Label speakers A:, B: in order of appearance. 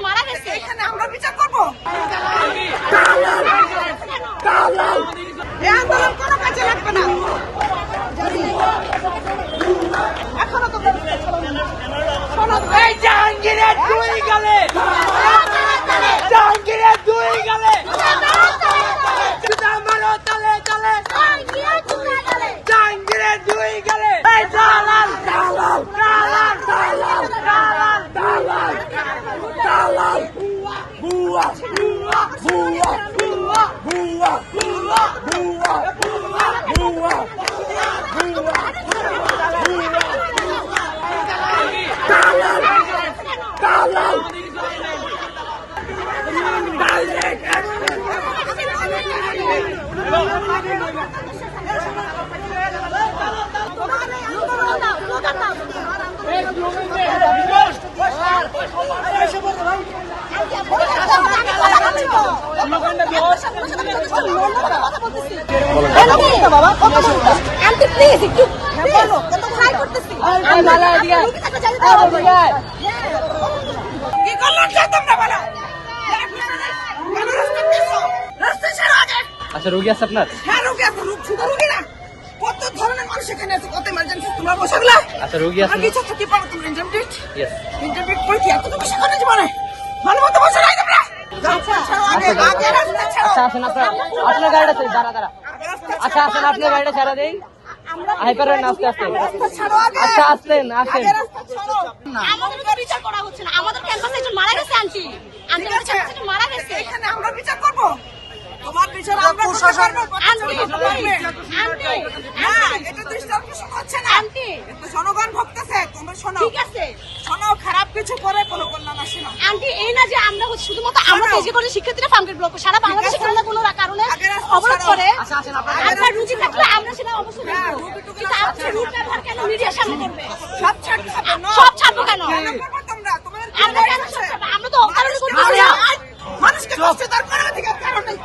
A: মারা গেছে, এখানে আমরা বিচার করবো। এই আন্দোলন কোনো কাজে লাগবে না। এখনো তো
B: এই জাহাঙ্গীরের দুই গালে, জাহাঙ্গীরের দুই গালে, মারো তালে তালে, জাহাঙ্গীরের দুই গালে। এই দালাল দালাল দালাল দালাল দালাল দালাল দালাল, বুয়া বুয়া বুয়া বুয়া বুয়া বুয়া বুয়া বুয়া বুয়া দালাল দালাল ডাইরেক্ট
C: আচ্ছা, রোগী আছে আপনার?
A: হ্যাঁ, রোগী আছে। শুধু রোগী না, কত ধরনের মানুষ এখানে আছে, কত ইমার্জেন্সি। তোমরা বসাগুলা
C: আচ্ছা, রোগী আছে?
A: কিছু থাকি পারো তুমি ইন্টারভিউ?
C: ইয়েস।
A: ইন্টারভিউ করে কি এত কিছু করে জীবনে ভালো মতো বসে নাই তোমরা? আচ্ছা
C: আসেন, আপনার গাড়িটা চাই, দাঁড়া দাঁড়া। আচ্ছা আসেন, আপনার গাড়িটা ছাড়া দেই। পারবেন আস্তে আস্তে। আচ্ছা আসেন আসেন।
A: আমাদের তো বিচার করা হচ্ছে না। আমাদের ক্যাম্পাসে একজন মারা গেছে আন্টি। আমাদের ক্যাম্পাসে মারা গেছে। এখানে আমরা বিচার করব। তোমার বিচার আমরা প্রশাসন আন্টি হ্যাঁ, এটা দৃষ্টি আকর্ষণ হচ্ছে না আন্টি। এটা জনগণ ভক্তছে। তোমরা শোনো, ঠিক আছে শোনো, খারাপ কিছু করে কোনো কল্যাণ আসে না আন্টি। এই না যে আমরা শুধুমাত্র আমরা পেজে করে শিক্ষার্থীরা ফার্মগেট ব্লক সারা বাংলাদেশে কোনো না কোনো কারণে অবরোধ করে। আমরা রুচি থাকলে আমরা সেটা অবশ্যই দেখব, কিন্তু আপনি রুট ব্যবহার কেন মিডিয়ার সামনে করবে? সব ছাড়বো কেন? আমরা কেন? আমরা তো অকারণে করতেছি না। মানুষকে কষ্ট দেওয়ার কোনো অধিকার কারণ নেই।